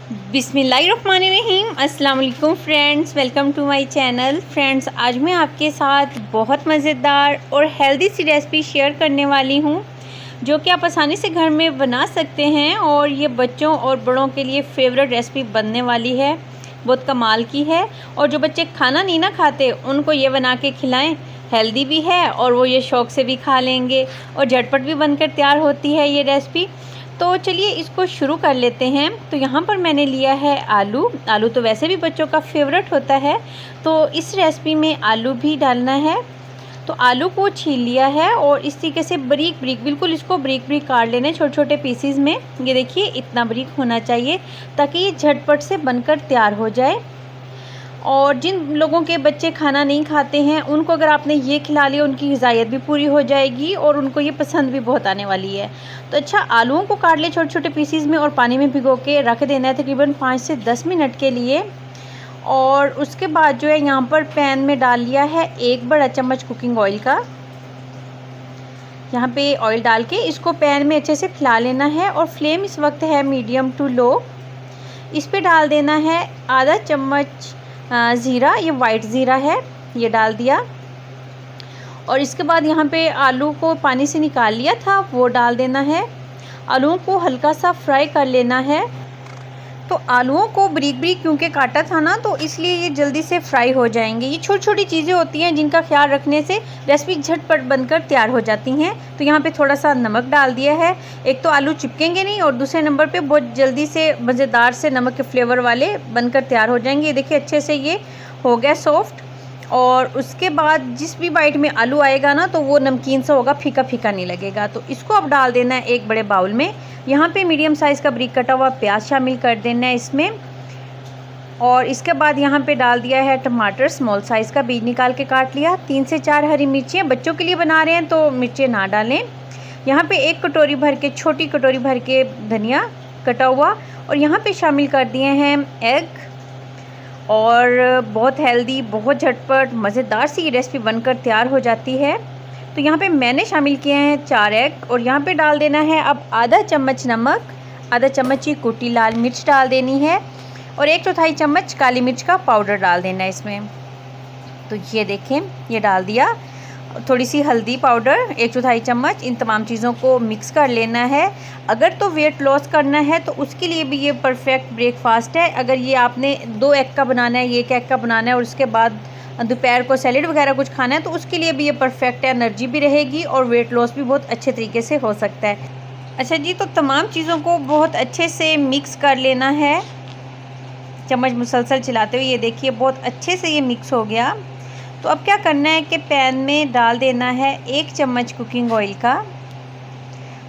बिस्मिल्लाहिर्रहमानिर्रहीम। अस्सलाम वालेकुम friends, welcome to my channel. Friends, आज मैं आपके साथ बहुत मज़ेदार और हेल्दी सी रेसिपी शेयर करने वाली हूँ जो कि आप आसानी से घर में बना सकते हैं और ये बच्चों और बड़ों के लिए फेवरेट रेसिपी बनने वाली है। बहुत कमाल की है और जो बच्चे खाना नहीं ना खाते उनको ये बना के खिलाएं। हेल्दी भी है और वो ये शौक़ से भी खा लेंगे और झटपट भी बनकर तैयार होती है ये रेसिपी। तो चलिए इसको शुरू कर लेते हैं। तो यहाँ पर मैंने लिया है आलू तो वैसे भी बच्चों का फेवरेट होता है, तो इस रेसिपी में आलू भी डालना है। तो आलू को छील लिया है और इस तरीके से बारीक बिल्कुल इसको बारीक काट लेने छोटे छोटे पीसीज में। ये देखिए इतना बारीक होना चाहिए ताकि ये झटपट से बनकर तैयार हो जाए। और जिन लोगों के बच्चे खाना नहीं खाते हैं उनको अगर आपने ये खिला लिया उनकी ग़िज़ाइयत भी पूरी हो जाएगी और उनको ये पसंद भी बहुत आने वाली है। तो अच्छा, आलूओं को काट ले छोटे छोटे पीसीज में और पानी में भिगो के रख देना है तकरीबन 5 से 10 मिनट के लिए। और उसके बाद जो है यहाँ पर पैन में डाल लिया है 1 बड़ा चम्मच कुकिंग ऑयल का। यहाँ पे ऑयल डाल के इसको पैन में अच्छे से फैला लेना है और फ्लेम इस वक्त है मीडियम टू लो। इस पे डाल देना है आधा चम्मच ज़ीरा, ये वाइट ज़ीरा है, ये डाल दिया। और इसके बाद यहाँ पे आलू को पानी से निकाल लिया था वो डाल देना है। आलूओं को हल्का सा फ्राई कर लेना है। तो आलूओं को बारीक क्योंकि काटा था ना, तो इसलिए ये जल्दी से फ्राई हो जाएंगे। ये छोटी छोटी चीज़ें होती हैं जिनका ख्याल रखने से रेसिपी झटपट बनकर तैयार हो जाती हैं। तो यहाँ पे थोड़ा सा नमक डाल दिया है। एक तो आलू चिपकेंगे नहीं और दूसरे नंबर पे बहुत जल्दी से मज़ेदार से नमक के फ्लेवर वाले बनकर तैयार हो जाएंगे। ये देखिए अच्छे से ये हो गया सॉफ्ट। और उसके बाद जिस भी बाइट में आलू आएगा ना तो वो नमकीन सा होगा, फीका नहीं लगेगा। तो इसको अब डाल देना है एक बड़े बाउल में। यहाँ पे मीडियम साइज़ का बारीक कटा हुआ प्याज शामिल कर देना है इसमें। और इसके बाद यहाँ पे डाल दिया है टमाटर, स्मॉल साइज़ का, बीज निकाल के काट लिया। 3 से 4 हरी मिर्चें, बच्चों के लिए बना रहे हैं तो मिर्चें ना डालें। यहाँ पे 1 कटोरी भर के, छोटी कटोरी भर के धनिया कटा हुआ। और यहाँ पे शामिल कर दिए हैं एग। और बहुत हेल्दी, बहुत झटपट मज़ेदार सी ये रेसिपी बनकर तैयार हो जाती है। तो यहाँ पे मैंने शामिल किए हैं 4 एग। और यहाँ पे डाल देना है अब आधा चम्मच नमक, आधा चम्मच ये कुटी लाल मिर्च डाल देनी है और 1/4 चम्मच काली मिर्च का पाउडर डाल देना है इसमें। तो ये देखें, ये डाल दिया। थोड़ी सी हल्दी पाउडर 1/4 चम्मच। इन तमाम चीज़ों को मिक्स कर लेना है। अगर तो वेट लॉस करना है तो उसके लिए भी ये परफेक्ट ब्रेकफास्ट है। अगर ये आपने 2 एग का बनाना है, 1 एग का बनाना है और उसके बाद दोपहर को सैलेड वगैरह कुछ खाना है तो उसके लिए भी ये परफेक्ट है। एनर्जी भी रहेगी और वेट लॉस भी बहुत अच्छे तरीके से हो सकता है। अच्छा जी, तो तमाम चीज़ों को बहुत अच्छे से मिक्स कर लेना है चम्मच मुसलसल चलाते हुए। ये देखिए बहुत अच्छे से ये मिक्स हो गया। तो अब क्या करना है कि पैन में डाल देना है 1 चम्मच कुकिंग ऑयल का,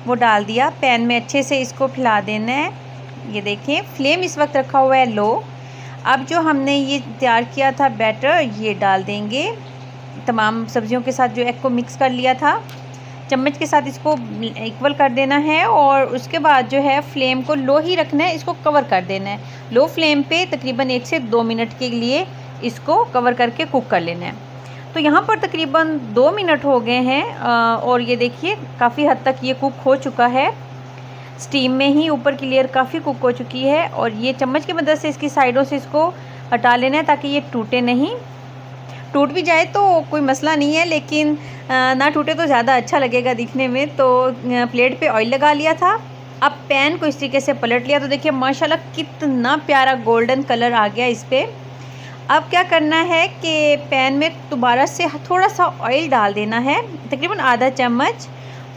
वो डाल दिया। पैन में अच्छे से इसको फैला देना है। ये देखिए फ्लेम इस वक्त रखा हुआ है लो। अब जो हमने ये तैयार किया था बैटर, ये डाल देंगे तमाम सब्जियों के साथ। जो एग को मिक्स कर लिया था चम्मच के साथ इसको इक्वल कर देना है। और उसके बाद जो है फ्लेम को लो ही रखना है, इसको कवर कर देना है लो फ्लेम पे। तकरीबन 1 से 2 मिनट के लिए इसको कवर करके कुक कर लेना है। तो यहाँ पर तकरीबन 2 मिनट हो गए हैं और ये देखिए काफ़ी हद तक ये कुक हो चुका है। स्टीम में ही ऊपर की लेयर काफ़ी कुक हो चुकी है। और ये चम्मच की मदद से इसकी साइडों से इसको हटा लेना है ताकि ये टूटे नहीं। टूट भी जाए तो कोई मसला नहीं है, लेकिन ना टूटे तो ज़्यादा अच्छा लगेगा दिखने में। तो प्लेट पे ऑयल लगा लिया था। अब पैन को इस तरीके से पलट लिया तो देखिए माशाल्लाह कितना प्यारा गोल्डन कलर आ गया इस पर। अब क्या करना है कि पैन में दोबारा से थोड़ा सा ऑयल डाल देना है, तकरीबन आधा चम्मच।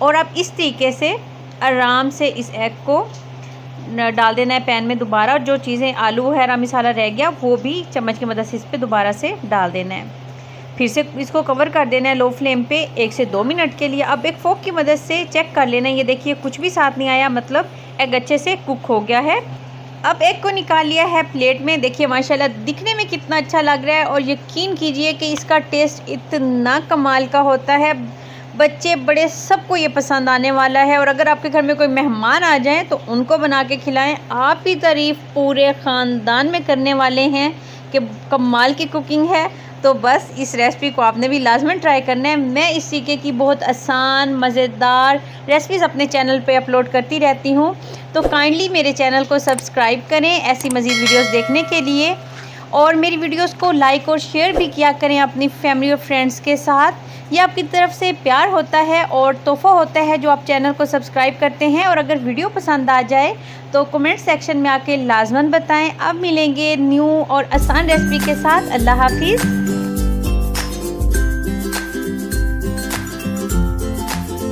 और अब इस तरीके से आराम से इस एग को डाल देना है पैन में दोबारा। और जो चीज़ें आलू वगैरह मसाला रह गया वो भी चम्मच की मदद से इस पर दोबारा से डाल देना है। फिर से इसको कवर कर देना है लो फ्लेम पे 1 से 2 मिनट के लिए। अब एक फोक की मदद से चेक कर लेना है। ये देखिए कुछ भी साथ नहीं आया, मतलब एग अच्छे से कुक हो गया है। अब एग को निकाल लिया है प्लेट में। देखिए माशाल्लाह दिखने में कितना अच्छा लग रहा है और यकीन कीजिए कि इसका टेस्ट इतना कमाल का होता है। बच्चे बड़े सबको ये पसंद आने वाला है। और अगर आपके घर में कोई मेहमान आ जाएं तो उनको बना के खिलाएं। आपकी तारीफ़ पूरे ख़ानदान में करने वाले हैं कि कमाल की कुकिंग है। तो बस इस रेसिपी को आपने भी लाजमन ट्राई करना है। मैं इस तरीके की बहुत आसान मज़ेदार रेसिपीज़ अपने चैनल पे अपलोड करती रहती हूँ, तो काइंडली मेरे चैनल को सब्सक्राइब करें ऐसी मज़ीद वीडियोस देखने के लिए, और मेरी वीडियोस को लाइक और शेयर भी किया करें अपनी फैमिली और फ्रेंड्स के साथ। ये आपकी तरफ से प्यार होता है और तोहफ़ा होता है जो आप चैनल को सब्सक्राइब करते हैं। और अगर वीडियो पसंद आ जाए तो कमेंट सेक्शन में आके लाजमन बताएं। अब मिलेंगे न्यू और आसान रेसिपी के साथ। अल्लाह हाफिज़।